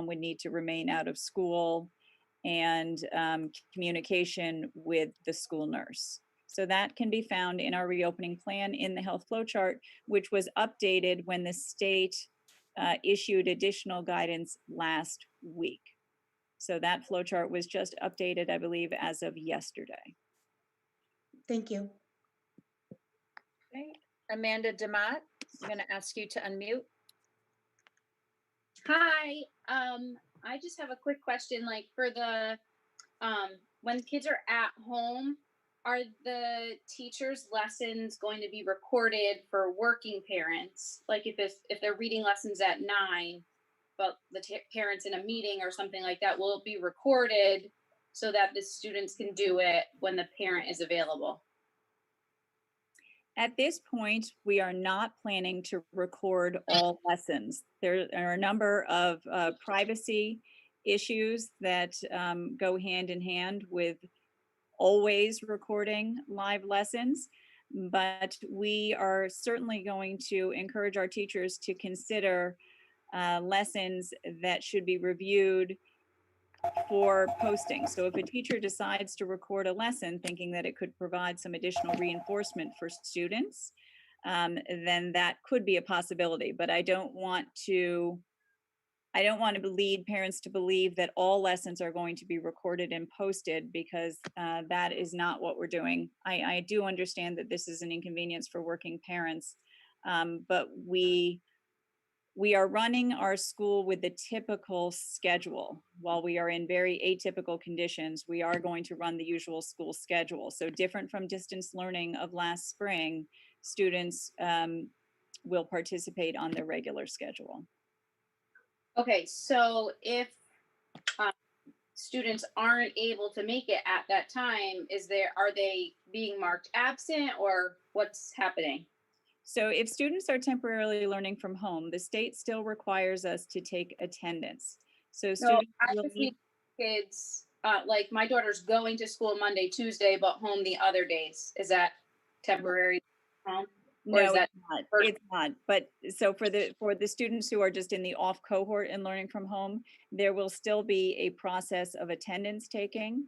would need to remain out of school, and communication with the school nurse. So that can be found in our reopening plan in the health flow chart, which was updated when the state issued additional guidance last week. So that flow chart was just updated, I believe, as of yesterday. Thank you. Okay. Amanda DeMott, I'm going to ask you to unmute. Hi. I just have a quick question. Like for the when kids are at home, are the teachers' lessons going to be recorded for working parents? Like if they're reading lessons at 9, but the parents in a meeting or something like that, will it be recorded so that the students can do it when the parent is available? At this point, we are not planning to record all lessons. There are a number of privacy issues that go hand in hand with always recording live lessons, but we are certainly going to encourage our teachers to consider lessons that should be reviewed for posting. So if a teacher decides to record a lesson thinking that it could provide some additional reinforcement for students, then that could be a possibility. But I don't want to lead parents to believe that all lessons are going to be recorded and posted, because that is not what we're doing. I do understand that this is an inconvenience for working parents, but we are running our school with the typical schedule. While we are in very atypical conditions, we are going to run the usual school schedule. So different from distance learning of last spring, students will participate on their regular schedule. Okay, so if students aren't able to make it at that time, are they being marked absent or what's happening? So if students are temporarily learning from home, the state still requires us to take attendance. So So students I will just need, need kids, like my daughter's going to school Monday, Tuesday, but home the other days. Is that temporary home? Or no, is that it's not. first- It's not. But so for the students who are just in the off cohort and learning from home, there will still be a process of attendance taking.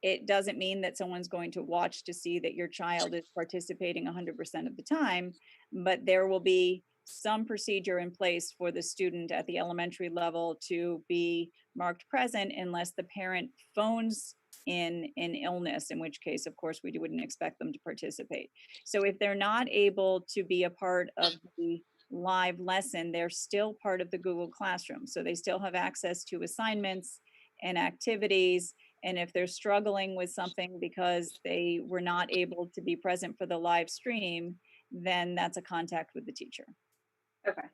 It doesn't mean that someone's going to watch to see that your child is participating 100% of the time, but there will be some procedure in place for the student at the elementary level to be marked present unless the parent phones in an illness, in which case, of course, we wouldn't expect them to participate. So if they're not able to be a part of the live lesson, they're still part of the Google Classroom. So they still have access to assignments and activities. And if they're struggling with something because they were not able to be present for the live stream, then that's a contact with the teacher. Okay.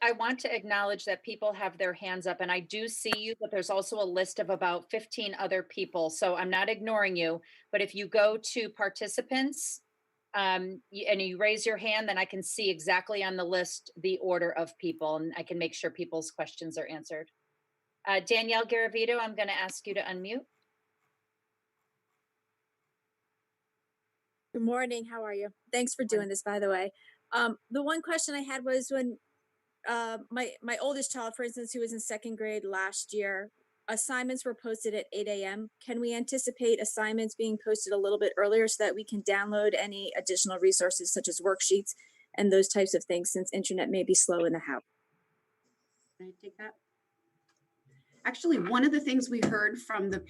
I want to acknowledge that people have their hands up, and I do see you, but there's also a list of about 15 other people. So I'm not ignoring you, but if you go to participants and you raise your hand, then I can see exactly on the list the order of people, and I can make sure people's questions are answered. Danielle Garavito, I'm going to ask you to unmute. Good morning. How are you? Thanks for doing this, by the way. The one question I had was when my oldest child, for instance, who was in second grade last year, assignments were posted at 8 a.m. Can we anticipate assignments being posted a little bit earlier so that we can download any additional resources such as worksheets and those types of things, since internet may be slow in the house? Can I take that? Actually, one of the things we heard from the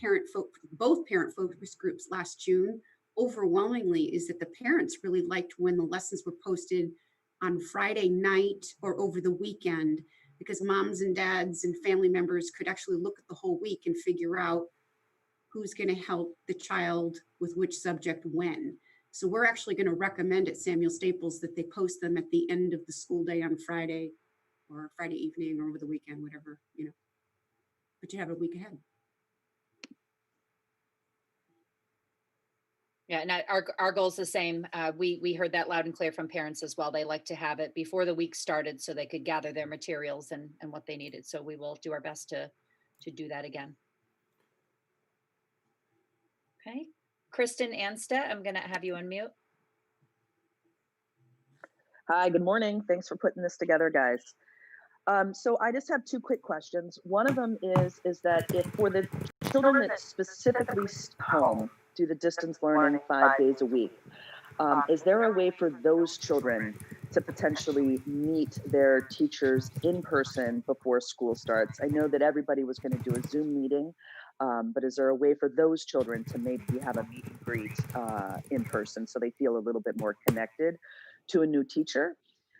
both parent focus groups last June, overwhelmingly, is that the parents really liked when the lessons were posted on Friday night or over the weekend, because moms and dads and family members could actually look at the whole week and figure out who's going to help the child with which subject when. So we're actually going to recommend at Samuel Staples that they post them at the end of the school day on Friday or Friday evening or over the weekend, whatever, but you have a week ahead. Yeah, and our goal is the same. We heard that loud and clear from parents as well. They like to have it before the week started so they could gather their materials and what they needed. So we will do our best to do that again. Okay, Kristen Anstead, I'm going to have you unmute. Hi, good morning. Thanks for putting this together, guys. So I just have two quick questions. One of them is that if for the children that specifically home do the distance learning 5 days a week, is there a way for those children to potentially meet their teachers in person before school starts? I know that everybody was going to do a Zoom meeting, but is there a way for those children to maybe have a meet and greet in person so they feel a little bit more connected to a new teacher?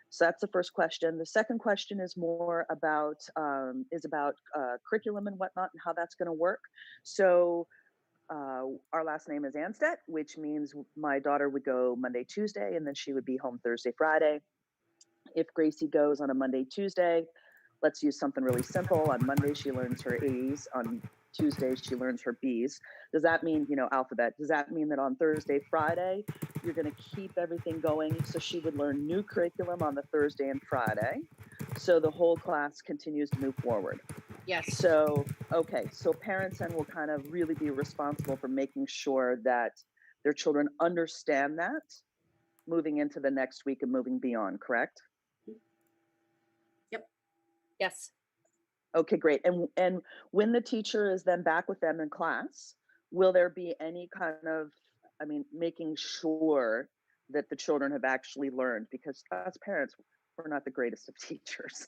So that's the first question. The second question is more about curriculum and whatnot and how that's going to work. So our last name is Anstead, which means my daughter would go Monday, Tuesday, and then she would be home Thursday, Friday. If Gracie goes on a Monday, Tuesday, let's use something really simple. On Monday, she learns her A's. On Tuesday, she learns her B's. Does that mean, alphabet? Does that mean that on Thursday, Friday, you're going to keep everything going? So she would learn new curriculum on the Thursday and Friday. So the whole class continues to move forward. Yes. So, okay, so parents then will kind of really be responsible for making sure that their children understand that moving into the next week and moving beyond, correct? Yes. Okay, great. And when the teacher is then back with them in class, will there be any kind of, making sure that the children have actually learned? Because as parents, we're not the greatest of teachers.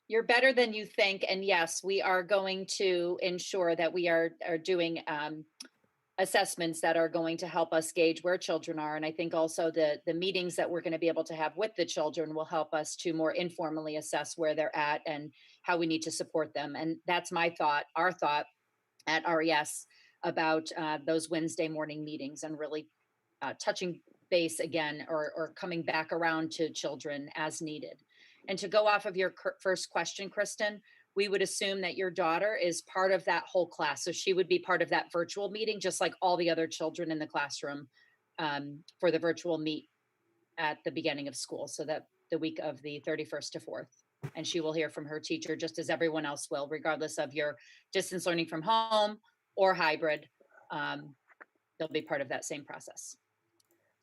You're better than you think. And yes, we are going to ensure that we are doing assessments that are going to help us gauge where children are. And I think also the meetings that we're going to be able to have with the children will help us to more informally assess where they're at and how we need to support them. And that's our thought at RES about those Wednesday morning meetings and really touching base again or coming back around to children as needed. And to go off of your first question, Kristen, we would assume that your daughter is part of that whole class. So she would be part of that virtual meeting, just like all the other children in the classroom for the virtual meet at the beginning of school. So that the week of the 31st to 4th. And she will hear from her teacher just as everyone else will, regardless of your distance learning from home or hybrid. They'll be part of that same process.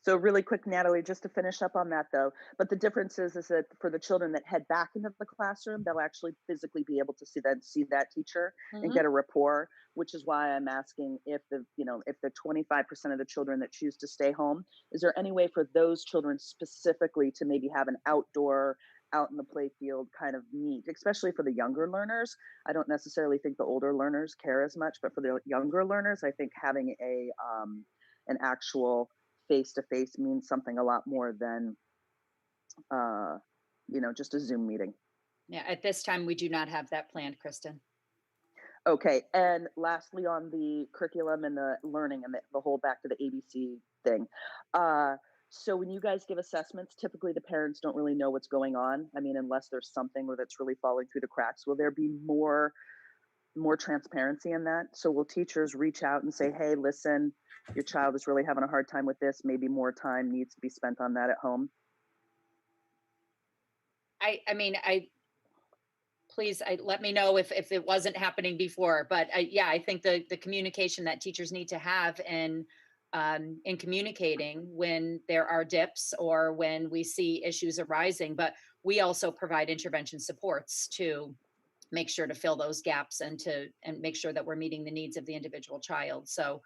So really quick, Natalie, just to finish up on that though, but the difference is that for the children that head back into the classroom, they'll actually physically be able to see that teacher and get a rapport, which is why I'm asking if the 25% of the children that choose to stay home, is there any way for those children specifically to maybe have an outdoor, out in the play field kind of meet, especially for the younger learners? I don't necessarily think the older learners care as much, but for the younger learners, I think having an actual face-to-face means something a lot more than just a Zoom meeting. Yeah, at this time we do not have that planned, Kristen. Okay, and lastly on the curriculum and the learning and the whole back to the ABC thing, so when you guys give assessments, typically the parents don't really know what's going on, unless there's something that's really falling through the cracks. Will there be more transparency in that? So will teachers reach out and say, hey, listen, your child is really having a hard time with this, maybe more time needs to be spent on that at home? Please let me know if it wasn't happening before, but I think the communication that teachers need to have in communicating when there are dips or when we see issues arising, but we also provide intervention supports to make sure to fill those gaps and make sure that we're meeting the needs of the individual child. So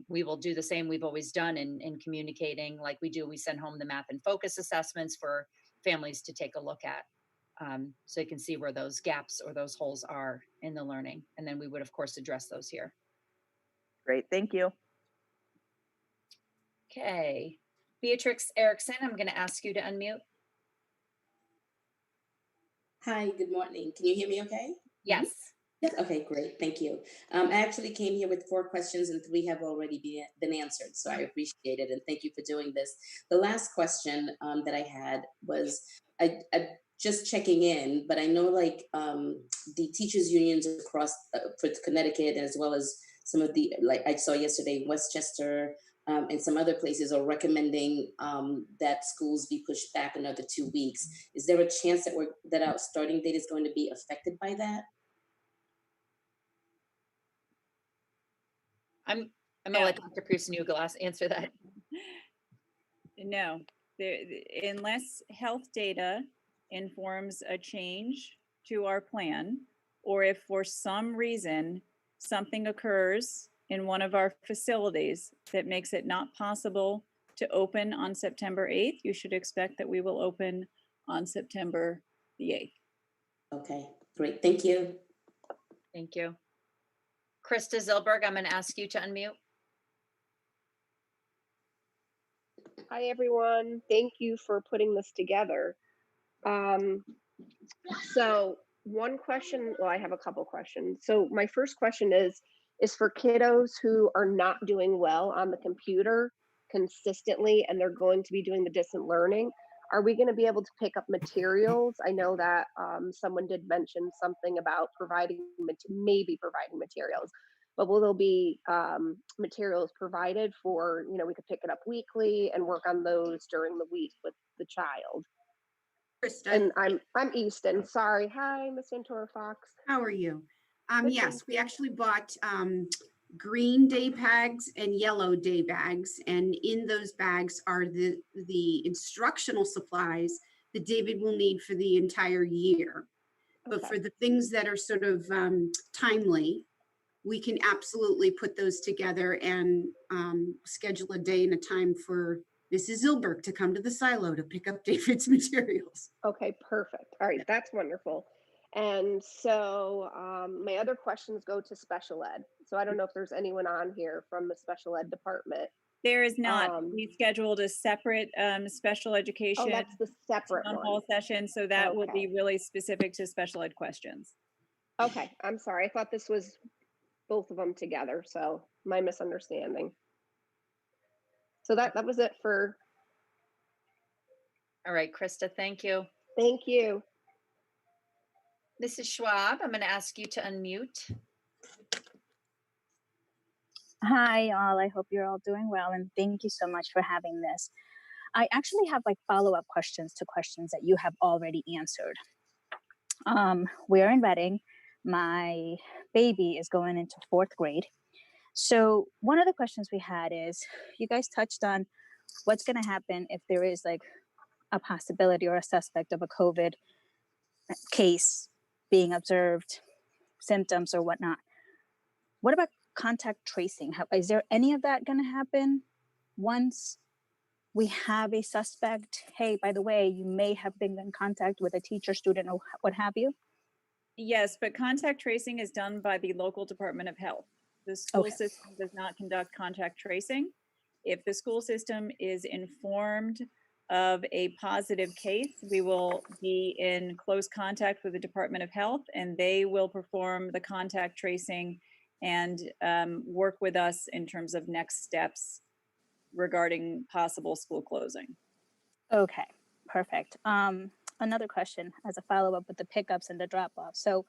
we will do the same we've always done in communicating like we do. We send home the math and focus assessments for families to take a look at so you can see where those gaps or those holes are in the learning. And then we would, of course, address those here. Great, thank you. Okay. Beatrix Erickson, I'm going to ask you to unmute. Hi, good morning. Can you hear me okay? Yes. Yes. Okay, great. Thank you. I actually came here with 4 questions and 3 have already been answered. So I appreciate it. And thank you for doing this. The last question that I had was I just checking in, but I know the teachers unions across for Connecticut, as well as some of the, like I saw yesterday, Westchester and some other places are recommending that schools be pushed back another 2 weeks. Is there a chance that our starting date is going to be affected by that? I'm going to let Dr. Preussen-Ugelas answer that. No, unless health data informs a change to our plan, or if for some reason something occurs in one of our facilities that makes it not possible to open on September 8th, you should expect that we will open on September the 8th. Okay, great. Thank you. Thank you. Krista Zilberg, I'm going to ask you to unmute. Hi, everyone. Thank you for putting this together. So one question, well, I have a couple questions. So my first question is for kiddos who are not doing well on the computer consistently, and they're going to be doing the distant learning, are we going to be able to pick up materials? I know that someone did mention something about maybe providing materials, but will there be materials provided for, we could pick it up weekly and work on those during the week with the child? Krista, And I'm Easton. Sorry. Hi, Miss Santora Fox. how are you? Good, Yes, thank we you. actually bought green day bags and yellow day bags, and in those bags are the instructional supplies that David will need for the entire year. But Okay. for the things that are sort of timely, we can absolutely put those together and schedule a day and a time for Mrs. Zilberg to come to the silo to pick up David's materials. Okay, perfect. All right, that's wonderful. And so my other questions go to special ed. So I don't know if there's anyone on here from the special ed department. There is not. Um, We scheduled a separate special Oh, education that's the separate town one. hall session, so that will be Okay. really specific to special ed questions. Okay, I'm sorry. I thought this was both of them together. So my misunderstanding. So that was it for, All right, Krista, thank you. thank you. Mrs. Schwab, I'm going to ask you to unmute. Hi, all. I hope you're all doing well, and thank you so much for having this. I actually have like follow-up questions to questions that you have already answered. We're in Reading. My baby is going into 4th grade. So one of the questions we had is, you guys touched on what's going to happen if there is like a possibility or a suspect of a COVID case being observed, symptoms or whatnot. What about contact tracing? Is there any of that going to happen once we have a suspect? Hey, by the way, you may have been in contact with a teacher, student, or what have you. Yes, but contact tracing is done by the local Department of Health. The school Okay. system does not conduct contact tracing. If the school system is informed of a positive case, we will be in close contact with the Department of Health, and they will perform the contact tracing and work with us in terms of next steps regarding possible school closing. Okay, perfect. Another question as a follow-up with the pickups and the drop-offs. So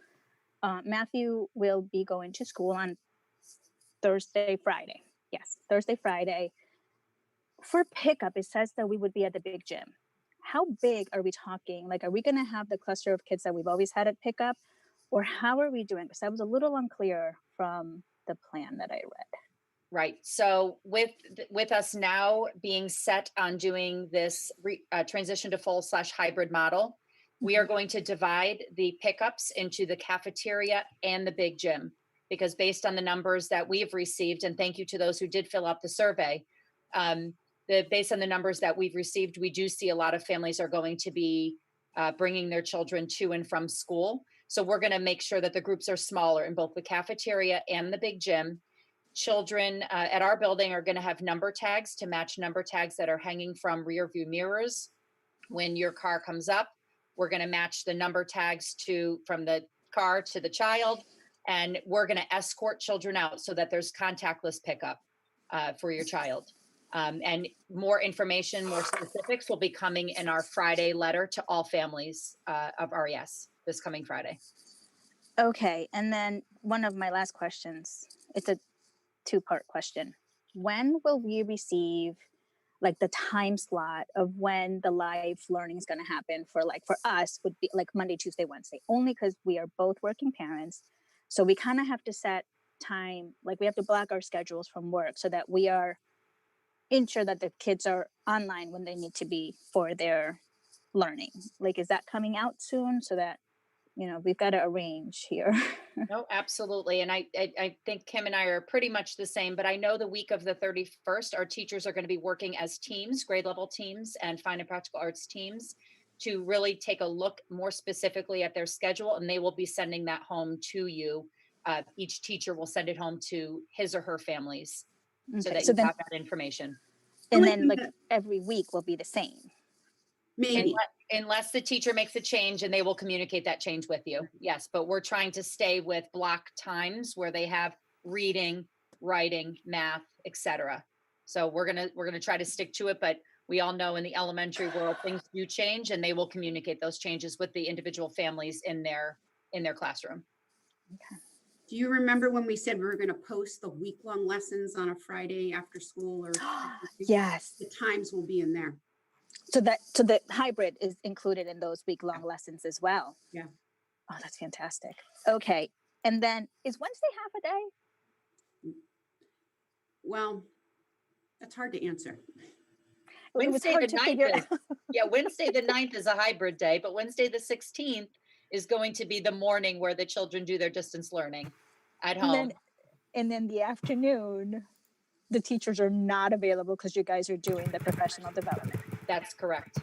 Matthew will be going to school on Thursday, Friday. Yes, Thursday, Friday. For pickup, it says that we would be at the big gym. How big are we talking? Like, are we going to have the cluster of kids that we've always had at pickup? Or how are we doing? Because that was a little unclear from the plan that I read. Right. So with us now being set on doing this transition to full/hybrid model, we are going to divide the pickups into the cafeteria and the big gym, because based on the numbers that we've received, and thank you to those who did fill out the survey, based on the numbers that we've received, we do see a lot of families are going to be bringing their children to and from school. So we're going to make sure that the groups are smaller in both the cafeteria and the big gym. Children at our building are going to have number tags to match number tags that are hanging from rear view mirrors. When your car comes up, we're going to match the number tags from the car to the child, and we're going to escort children out so that there's contactless pickup for your child. And more information, more specifics will be coming in our Friday letter to all families of RES this coming Friday. Okay, and then one of my last questions, it's a 2-part question. When will we receive like the time slot of when the live learning is going to happen for us would be like Monday, Tuesday, Wednesday, only because we are both working parents. So we kind of have to set time, like we have to block our schedules from work so that we are ensure that the kids are online when they need to be for their learning? Like, is that coming out soon so that, you know, we've got to arrange here? No, absolutely. And I think Kim and I are pretty much the same, but I know the week of the 31st, our teachers are going to be working as teams, grade level teams and fine and practical arts teams to really take a look more specifically at their schedule. And they will be sending that home to you. Each teacher will send it home to his or her families so Okay, that so you then, have that information. and Only then thing like that- every week will be the same. Maybe. Unless the teacher makes a change and they will communicate that change with you. Yes, but we're trying to stay with block times where they have reading, writing, math, etc. So we're gonna try to stick to it, but we all know in the elementary world things do change and they will communicate those changes with the individual families in their classroom. Do you remember when we said we were going to post the week-long lessons on a Friday after school or? Yes. The times will be in there. So the hybrid is included in those week-long lessons as well. Yeah. Oh, that's fantastic. Okay. And then is Wednesday half a day? Well, that's hard to answer. It was Wednesday hard the to 9th figure is, out. yeah, Wednesday the 9th is a hybrid day, but Wednesday the 16th is going to be the morning where the children do their distance learning at home. And then the afternoon, the teachers are not available because you guys are doing the professional development. That's correct.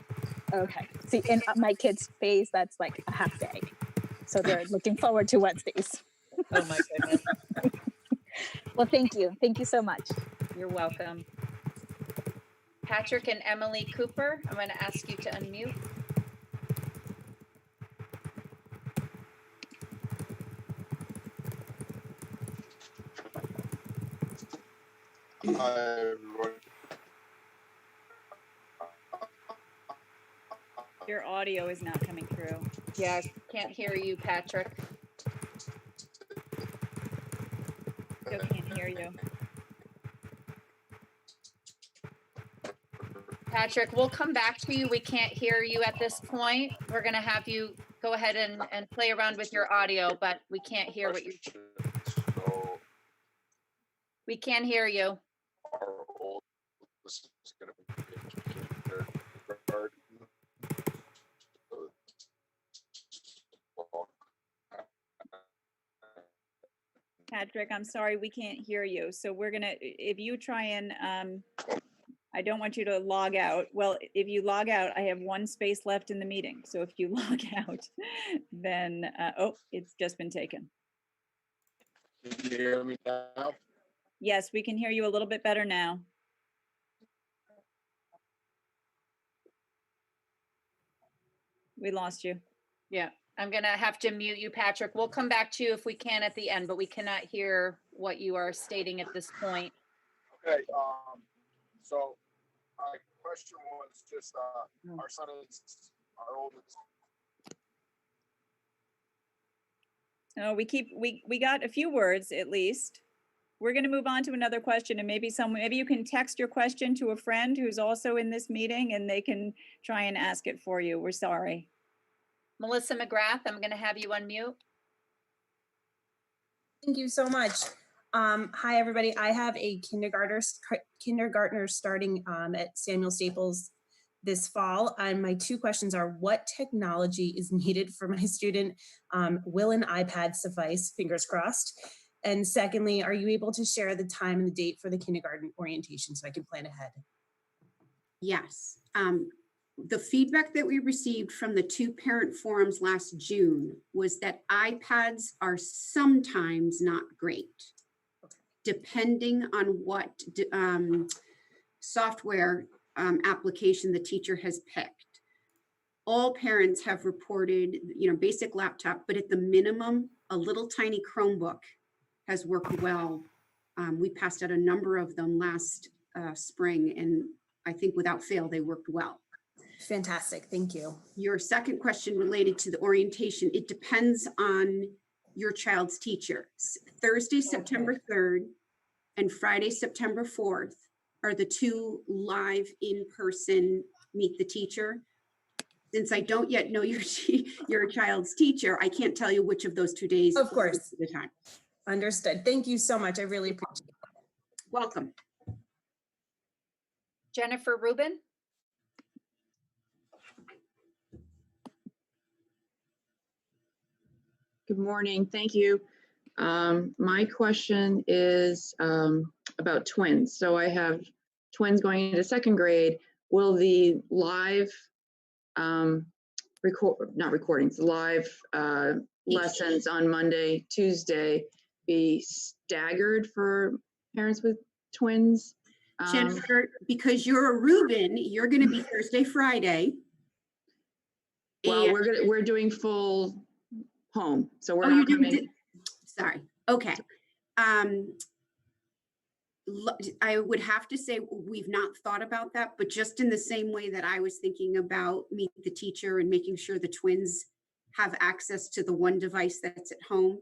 Okay. See, in my kids' phase, that's like a half day. So they're looking forward to Wednesdays. Oh my goodness. Well, thank you. Thank you so much. You're welcome. Patrick and Emily Cooper, I'm going to ask you to unmute. Hi, everyone. Your audio is not coming through. Yeah, can't hear you, Patrick. Still can't hear you. Patrick, we'll come back to you. We can't hear you at this point. We're going to have you go ahead and play around with your audio, but we can't hear what you're. So We can't hear you. our oldest is going to be in kindergarten. Patrick, I'm sorry, we can't hear you. So we're gonna, if you try and, I don't want you to log out. Well, if you log out, I have one space left in the meeting. So if you log out, then, oh, it's just been taken. Can you hear me now? Yes, we can hear you a little bit better now. We lost you. Yeah, I'm going to have to mute you, Patrick. We'll come back to you if we can at the end, but we cannot hear what you are stating at this point. Okay, so my question was just, our son is, our oldest. No, we got a few words at least. We're going to move on to another question and maybe you can text your question to a friend who's also in this meeting and they can try and ask it for you. We're sorry. Melissa McGrath, I'm going to have you unmute. Thank you so much. Hi, everybody. I have a kindergartner starting at Samuel Staples this fall. And my two questions are, what technology is needed for my student? Will an iPad suffice? Fingers crossed. And secondly, are you able to share the time and the date for the kindergarten orientation so I can plan ahead? Yes. The feedback that we received from the two parent forums last June was that iPads are sometimes not great, depending on what software application the teacher has picked. All parents have reported, basic laptop, but at the minimum, a little tiny Chromebook has worked well. We passed out a number of them last spring, and I think without fail, they worked well. Fantastic. Thank you. Your second question related to the orientation, it depends on your child's teacher. Thursday, September 3rd and Friday, September 4th are the two live in-person meet the teacher. Since I don't yet know your child's teacher, I can't tell you which of those 2 days. Of course. The time. Understood. Thank you so much. I really appreciate it. Welcome. Jennifer Rubin. Good morning. Thank you. My question is about twins. So I have twins going into second grade. Will the live not recordings, live lessons on Monday, Tuesday be staggered for parents with twins? Jennifer, because you're a Reuben, you're going to be Thursday, Friday. Well, and- we're doing full home, so we're Oh, not you're doing, coming. sorry. Okay. I would have to say we've not thought about that, but just in the same way that I was thinking about Meet the Teacher and making sure the twins have access to the one device that's at home,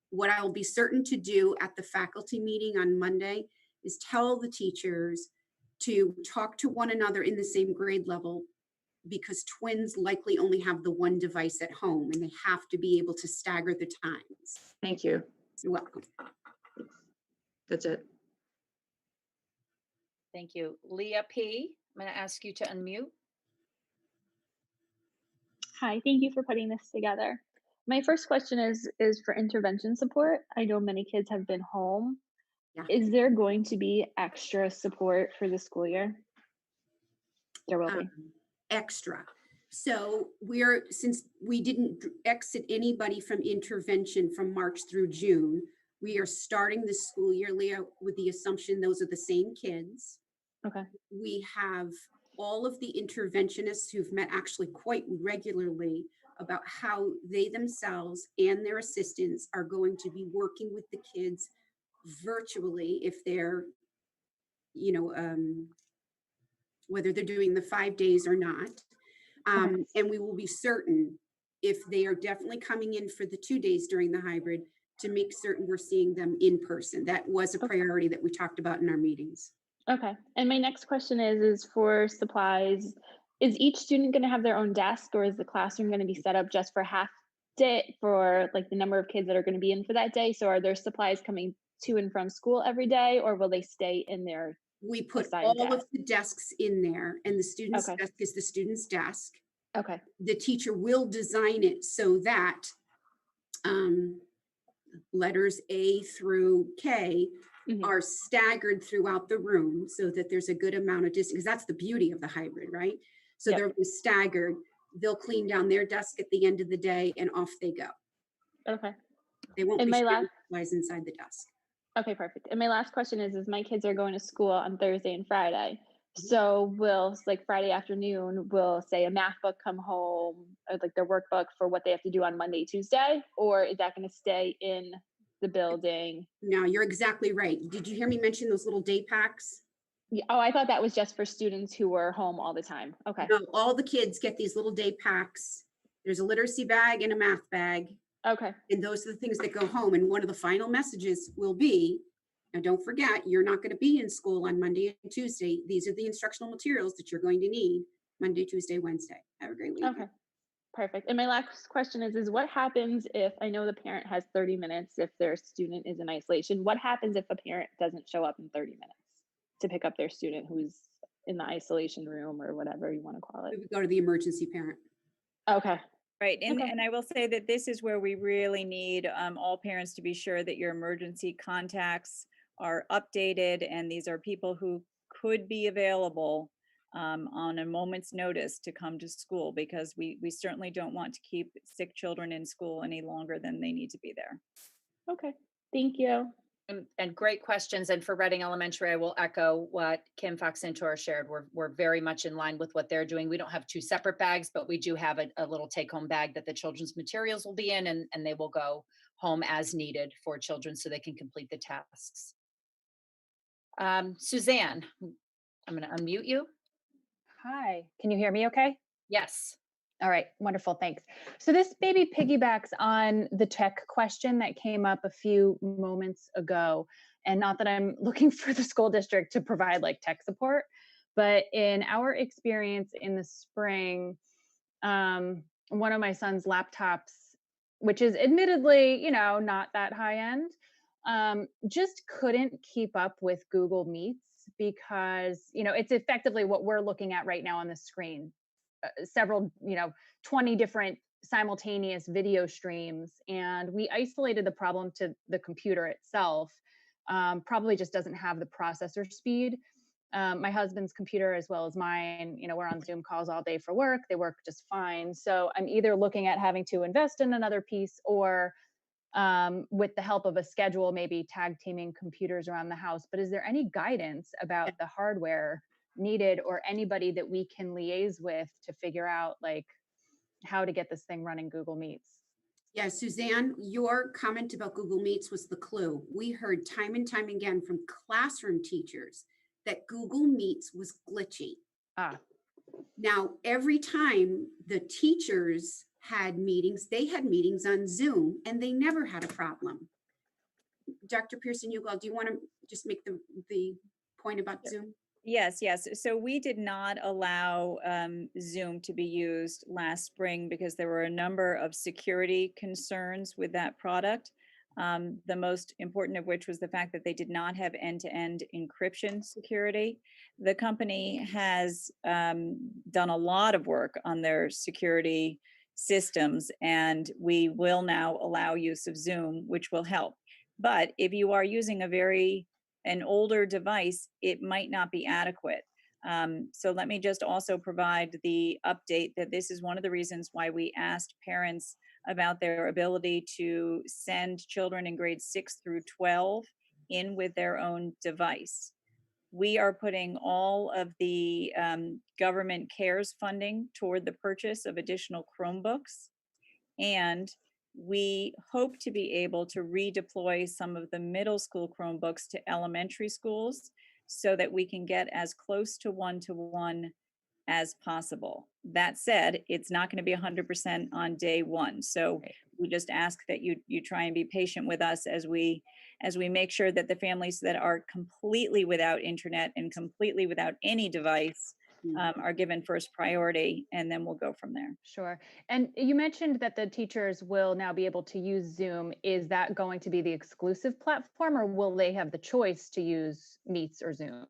what I will be certain to do at the faculty meeting on Monday is tell the teachers to talk to one another in the same grade level, because twins likely only have the one device at home and they have to be able to stagger the times. Thank you. You're welcome. That's it. Thank you. Leah P., I'm going to ask you to unmute. Hi, thank you for putting this together. My first question is for intervention support. I know many kids have been home. Yeah. Is there going to be extra support for the school year? There will be. Extra. So since we didn't exit anybody from intervention from March through June, we are starting the school year, Leah, with the assumption those are the same kids. Okay. We have all of the interventionists who've met actually quite regularly about how they themselves and their assistants are going to be working with the kids virtually if they're, whether they're doing the 5 days or not. And we will be certain if they are definitely coming in for the 2 days during the hybrid to make certain we're seeing them in person. That was a priority that we talked about in our meetings. Okay. And my next question is for supplies. Is each student going to have their own desk, or is the classroom going to be set up just for half day for like the number of kids that are going to be in for that day? So are there supplies coming to and from school every day, or will they stay in their We put assigned all desk? of the desks in there, and the student's Okay. desk is the student's desk. Okay. The teacher will design it so that letters A through K Mhm. are staggered throughout the room so that there's a good amount of distance, because that's the beauty of the hybrid, right? So Yep. they're staggered. They'll clean down their desk at the end of the day and off they go. Okay. They won't And be my sharing supplies inside the desk. Okay, perfect. And my last question is my kids are going to school on Thursday and Friday. So will like Friday afternoon, will say a math book come home, or like their workbook for what they have to do on Monday, Tuesday, or is that going to stay in the building? No, you're exactly right. Did you hear me mention those little day packs? Yeah, oh, I thought that was just for students who were home all the time. Okay. No, all the kids get these little day packs. There's a literacy bag and a math bag. Okay. And those are the things that go home. And one of the final messages will be, now don't forget, you're not going to be in school on Monday and Tuesday. These are the instructional materials that you're going to need Monday, Tuesday, Wednesday. Have a great week. Okay. Perfect. And my last question is what happens if, I know the parent has 30 minutes if their student is in isolation, what happens if a parent doesn't show up in 30 minutes to pick up their student who's in the isolation room or whatever you want to call We it? would go to the emergency parent. Okay. Right, and, Okay. and I will say that this is where we really need all parents to be sure that your emergency contacts are updated, and these are people who could be available on a moment's notice to come to school, because we certainly don't want to keep sick children in school any longer than they need to be there. Okay. Thank you. And great questions. And for Reading Elementary, I will echo what Kim Fox Santor shared. We're very much in line with what they're doing. We don't have two separate bags, but we do have a little take-home bag that the children's materials will be in, and they will go home as needed for children so they can complete the tasks. Suzanne, I'm going to unmute you. Hi, can you hear me okay? Yes. All right, wonderful, thanks. So this maybe piggybacks on the tech question that came up a few moments ago. And not that I'm looking for the school district to provide like tech support, but in our experience in the spring, one of my son's laptops, which is admittedly, not that high end, just couldn't keep up with Google Meets because, it's effectively what we're looking at right now on the screen. Several, 20 different simultaneous video streams, and we isolated the problem to the computer itself. Probably just doesn't have the processor speed. My husband's computer as well as mine, we're on Zoom calls all day for work. They work just fine. So I'm either looking at having to invest in another piece, or with the help of a schedule, maybe tag teaming computers around the house. But is there any guidance about the hardware needed, or anybody that we can liaise with to figure out like how to get this thing running Google Meets? Yeah, Suzanne, your comment about Google Meets was the clue. We heard time and time again from classroom teachers that Google Meets was glitchy. Now, every time the teachers had meetings, they had meetings on Zoom and they never had a problem. Dr. Pearson-Ugal, do you want to just make the point about Zoom? Yes. So we did not allow Zoom to be used last spring because there were a number of security concerns with that product. The most important of which was the fact that they did not have end-to-end encryption security. The company has done a lot of work on their security systems, and we will now allow use of Zoom, which will help. But if you are using an older device, it might not be adequate. So let me just also provide the update that this is one of the reasons why we asked parents about their ability to send children in grades 6 through 12 in with their own device. We are putting all of the government CARES funding toward the purchase of additional Chromebooks, and we hope to be able to redeploy some of the middle school Chromebooks to elementary schools so that we can get as close to one-to-one as possible. That said, it's not going to be 100% on day one. So we just ask that you try and be patient with us as we make sure that the families that are completely without internet and completely without any device are given first priority, and then we'll go from there. Sure. And you mentioned that the teachers will now be able to use Zoom. Is that going to be the exclusive platform, or will they have the choice to use Meets or Zoom?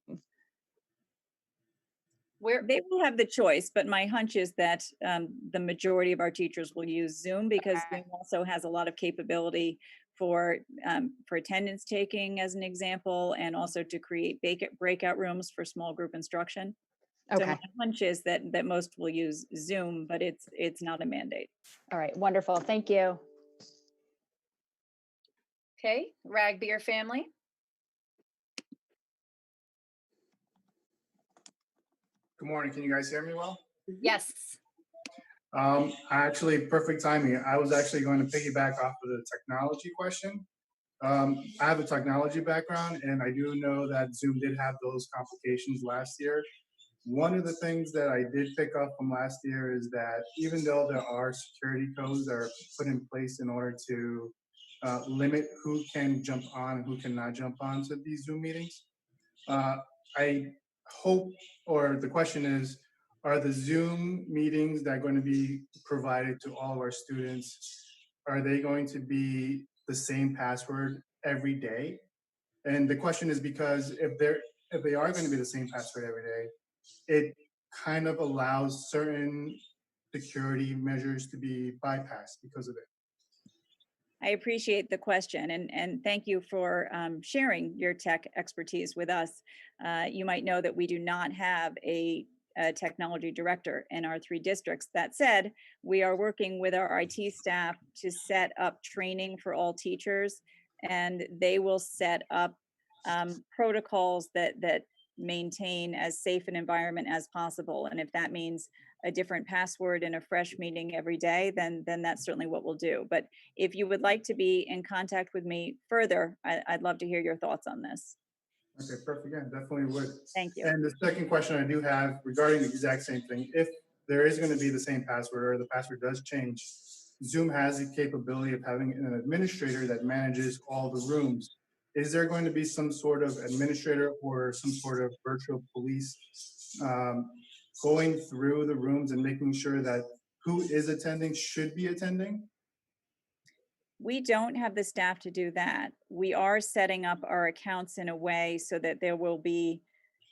They will have the choice, but my hunch is that the majority of our teachers will use Zoom because Zoom also has a lot of capability for attendance taking, as an example, and also to create breakout rooms for small group instruction. So my hunch is that most will use Zoom, but it's not a mandate. All right, wonderful. Thank you. Okay, Ragbeer family. Good morning. Can you guys hear me well? Yes. Actually, perfect timing. I was actually going to piggyback off of the technology question. I have a technology background, and I do know that Zoom did have those complications last year. One of the things that I did pick up from last year is that even though there are security codes that are put in place in order to limit who can jump on and who cannot jump on to these Zoom meetings, I hope, or the question is, are the Zoom meetings that are going to be provided to all of our students, are they going to be the same password every day? And the question is because if they are going to be the same password every day, it kind of allows certain security measures to be bypassed because of it. I appreciate the question, and thank you for sharing your tech expertise with us. You might know that we do not have a technology director in our 3 districts. That said, we are working with our IT staff to set up training for all teachers, and they will set up protocols that maintain as safe an environment as possible. And if that means a different password in a fresh meeting every day, then that's certainly what we'll do. But if you would like to be in contact with me further, I'd love to hear your thoughts on this. Okay, perfect. Yeah, definitely would. Thank you. And the second question I do have regarding the exact same thing, if there is going to be the same password or the password does change, Zoom has the capability of having an administrator that manages all the rooms. Is there going to be some sort of administrator or some sort of virtual police going through the rooms and making sure that who is attending should be attending? We don't have the staff to do that. We are setting up our accounts in a way so that there will be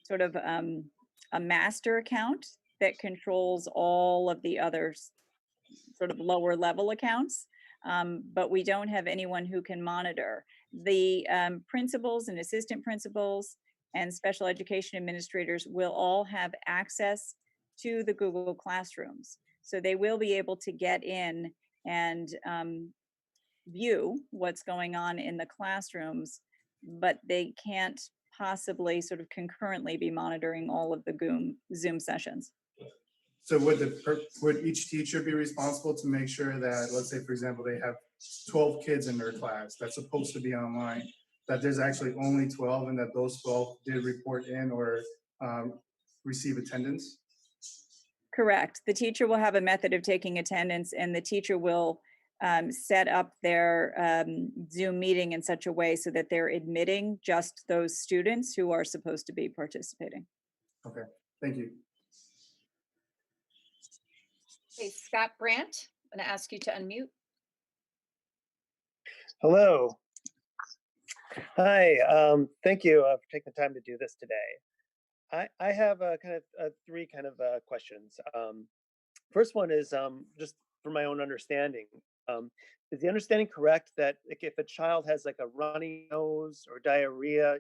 sort of a master account that controls all of the others, sort of lower level accounts, but we don't have anyone who can monitor. The principals and assistant principals and special education administrators will all have access to the Google Classrooms. So they will be able to get in and view what's going on in the classrooms, but they can't possibly sort of concurrently be monitoring all of the Zoom sessions. So would each teacher be responsible to make sure that, let's say, for example, they have 12 kids in their class that's supposed to be online, that there's actually only 12 and that those 12 did report in or receive attendance? Correct. The teacher will have a method of taking attendance, and the teacher will set up their Zoom meeting in such a way so that they're admitting just those students who are supposed to be participating. Okay, thank you. Hey, Scott Brandt, I'm going to ask you to unmute. Hello. Hi, thank you for taking the time to do this today. I have three questions. First one is just for my own understanding. Is the understanding correct that if a child has like a runny nose or diarrhea,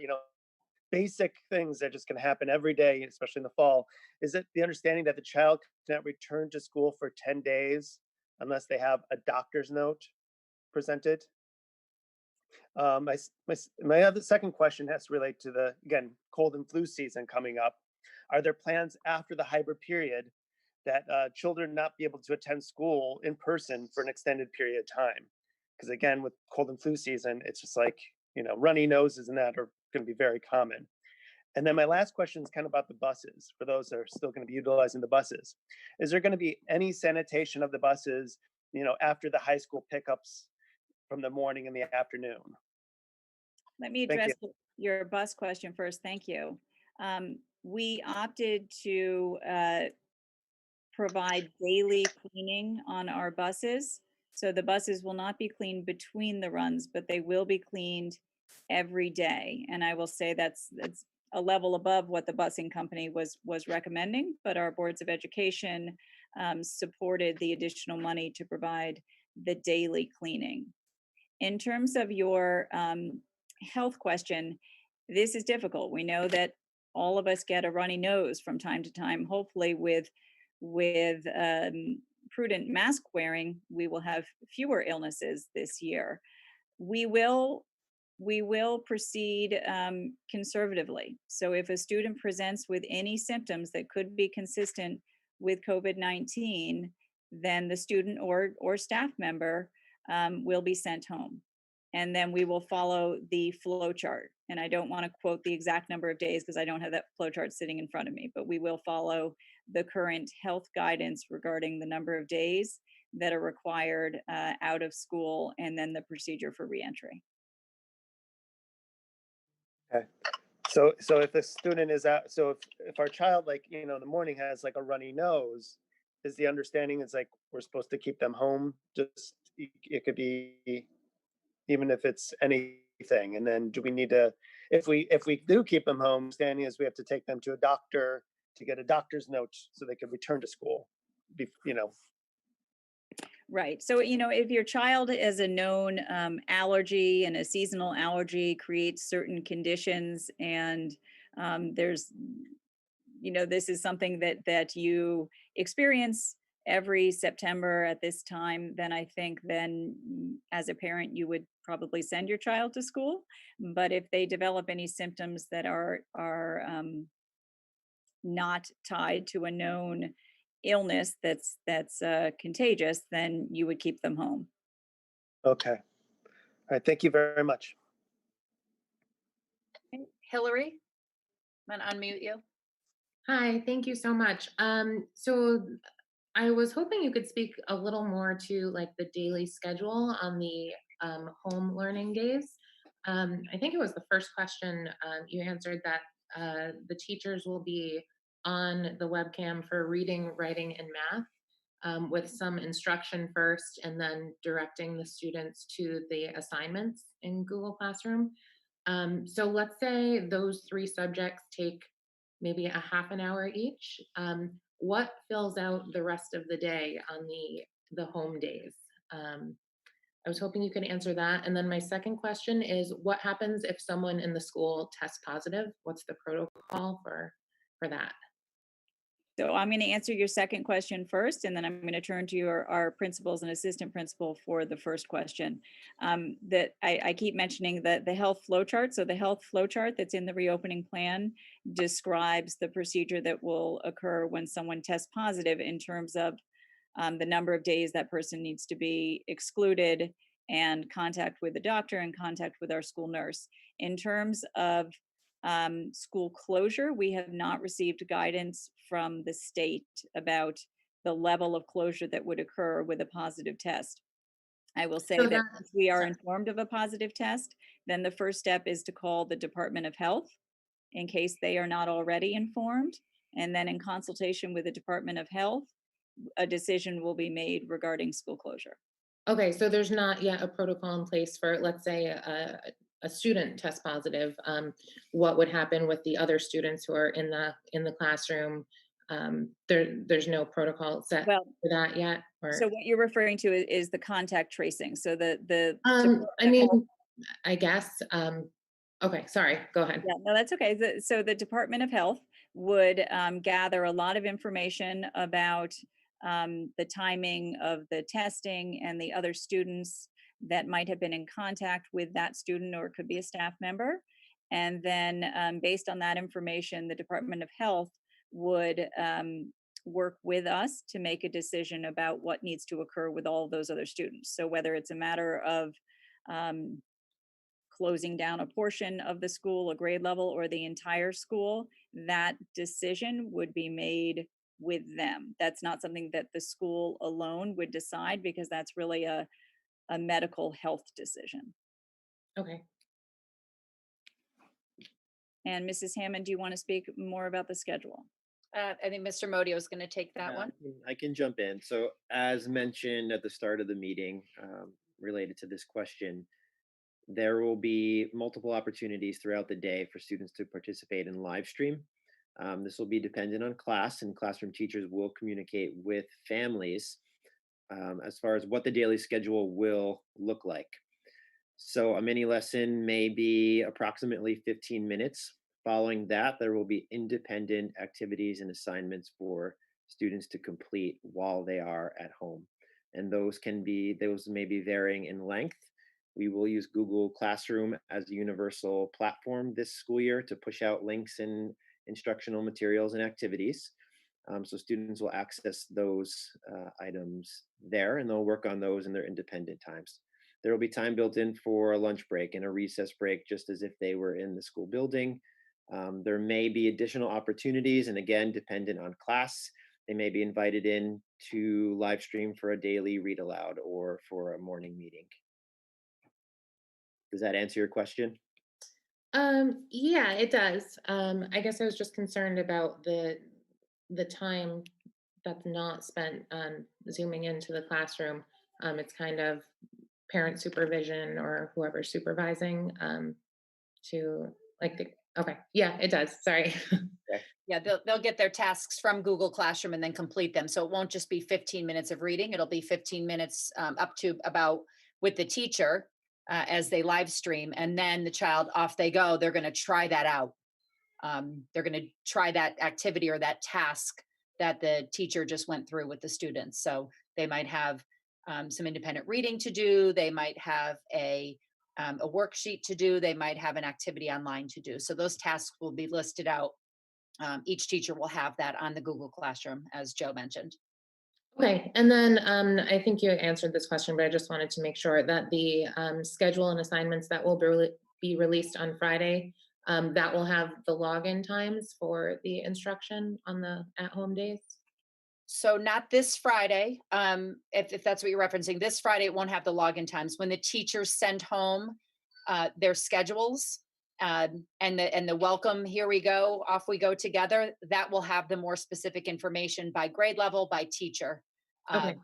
basic things that are just going to happen every day, especially in the fall, is it the understanding that the child cannot return to school for 10 days unless they have a doctor's note presented? My other second question has to relate to the, again, cold and flu season coming up. Are there plans after the hybrid period that children not be able to attend school in person for an extended period of time? Because again, with cold and flu season, it's just like, runny noses and that are going to be very common. And then my last question is kind of about the buses, for those that are still going to be utilizing the buses. Is there going to be any sanitation of the buses, after the high school pickups from the morning and the afternoon? Let me Thank address you. your bus question first. Thank you. We opted to provide daily cleaning on our buses. So the buses will not be cleaned between the runs, but they will be cleaned every day. And I will say that's a level above what the busing company was recommending, but our boards of education supported the additional money to provide the daily cleaning. In terms of your health question, this is difficult. We know that all of us get a runny nose from time to time. Hopefully with prudent mask wearing, we will have fewer illnesses this year. We will proceed conservatively. So if a student presents with any symptoms that could be consistent with COVID-19, then the student or staff member will be sent home. And then we will follow the flow chart. And I don't want to quote the exact number of days because I don't have that flow chart sitting in front of me, but we will follow the current health guidance regarding the number of days that are required out of school and then the procedure for reentry. Okay. So if the student is out, so if our child, in the morning has like a runny nose, is the understanding it's like we're supposed to keep them home? Just it could be even if it's anything. And then do we need to, if we do keep them home, standing is we have to take them to a doctor to get a doctor's note so they can return to school. Right. So, if your child has a known allergy and a seasonal allergy creates certain conditions and there's, this is something that you experience every September at this time, then I think as a parent, you would probably send your child to school. But if they develop any symptoms that are not tied to a known illness that's contagious, then you would keep them home. Okay. All right. Thank you very much. Okay. Hillary, I'm going to unmute you. Hi, thank you so much. So I was hoping you could speak a little more to like the daily schedule on the home learning days. I think it was the first question you answered that the teachers will be on the webcam for reading, writing, and math with some instruction first and then directing the students to the assignments in Google Classroom. So let's say those three subjects take maybe a half an hour each. What fills out the rest of the day on the the home days. I was hoping you could answer that. And then my second question is, what happens if someone in the school tests positive? What's the protocol for that? So I'm going to answer your second question first, and then I'm going to turn to our principals and assistant principal for the first question. That I keep mentioning the health flow chart. So the health flow chart that's in the reopening plan describes the procedure that will occur when someone tests positive in terms of the number of days that person needs to be excluded, and contact with the doctor and contact with our school nurse. In terms of school closure, we have not received guidance from the state about the level of closure that would occur with a positive test. I will say So that that, once we are sorry. informed of a positive test, then the first step is to call the Department of Health in case they are not already informed. And then in consultation with the Department of Health, a decision will be made regarding school closure. Okay, so there's not yet a protocol in place for, let's say, a student test positive. What would happen with the other students who are in the classroom? There's no protocol set Well, for that yet, so or what you're referring to is the contact tracing. So the I Department of mean, Health. I guess. Okay, sorry. Go ahead. Yeah, no, that's okay. So the Department of Health would gather a lot of information about the timing of the testing and the other students that might have been in contact with that student, or it could be a staff member. And then based on that information, the Department of Health would work with us to make a decision about what needs to occur with all of those other students. So whether it's a matter of closing down a portion of the school, a grade level, or the entire school, that decision would be made with them. That's not something that the school alone would decide, because that's really a medical health decision. Okay. And Mrs. Hammond, do you want to speak more about the schedule? I think Mr. Modio is going to take that Yeah, one. I can jump in. So as mentioned at the start of the meeting, related to this question, there will be multiple opportunities throughout the day for students to participate in live stream. This will be dependent on class, and classroom teachers will communicate with families as far as what the daily schedule will look like. So a mini lesson may be approximately 15 minutes. Following that, there will be independent activities and assignments for students to complete while they are at home. And those may be varying in length. We will use Google Classroom as a universal platform this school year to push out links and instructional materials and activities. So students will access those items there, and they'll work on those in their independent times. There will be time built in for a lunch break and a recess break, just as if they were in the school building. There may be additional opportunities, and again, dependent on class, they may be invited in to live stream for a daily read aloud or for a morning meeting. Does that answer your question? Yeah, it does. I guess I was just concerned about the time that's not spent zooming into the classroom. It's kind of parent supervision or whoever's supervising to okay, yeah, it does. Sorry. Yeah, they'll get their tasks from Google Classroom and then complete them. So it won't just be 15 minutes of reading. It'll be 15 minutes up to about with the teacher as they live stream, and then the child, off they go. They're going to try that out. They're going to try that activity or that task that the teacher just went through with the students. So they might have some independent reading to do. They might have a worksheet to do. They might have an activity online to do. So those tasks will be listed out. Each teacher will have that on the Google Classroom, as Joe mentioned. Okay, and then I think you answered this question, but I just wanted to make sure that the schedule and assignments that will be released on Friday, that will have the login times for the instruction on the at-home days. So not this Friday, if that's what you're referencing. This Friday, it won't have the login times. When the teachers send home their schedules and the welcome, here we go, off we go together, that will have the more specific information by grade level, by teacher. Okay.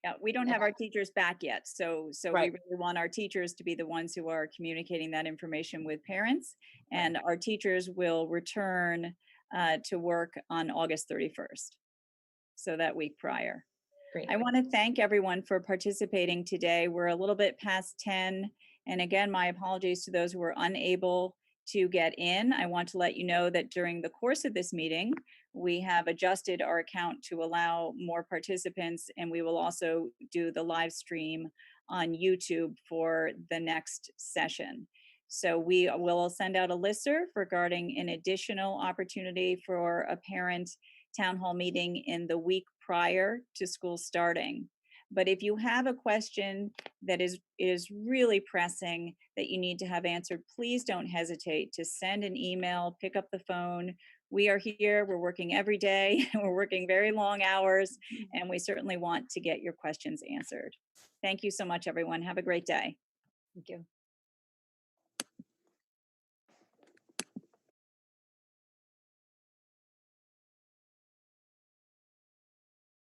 Yeah, we don't have our teachers back yet. So Right. we really want our teachers to be the ones who are communicating that information with parents. And our teachers will return to work on August 31st. So that week prior. Great. I want to thank everyone for participating today. We're a little bit past 10. And again, my apologies to those who were unable to get in. I want to let you know that during the course of this meeting, we have adjusted our account to allow more participants, and we will also do the live stream on YouTube for the next session. So we will send out a listserv regarding an additional opportunity for a parent town hall meeting in the week prior to school starting. But if you have a question that is really pressing that you need to have answered, please don't hesitate to send an email, pick up the phone. We are here, we're working every day, we're working very long hours, and we certainly want to get your questions answered. Thank you so much, everyone. Have a great day. Thank you.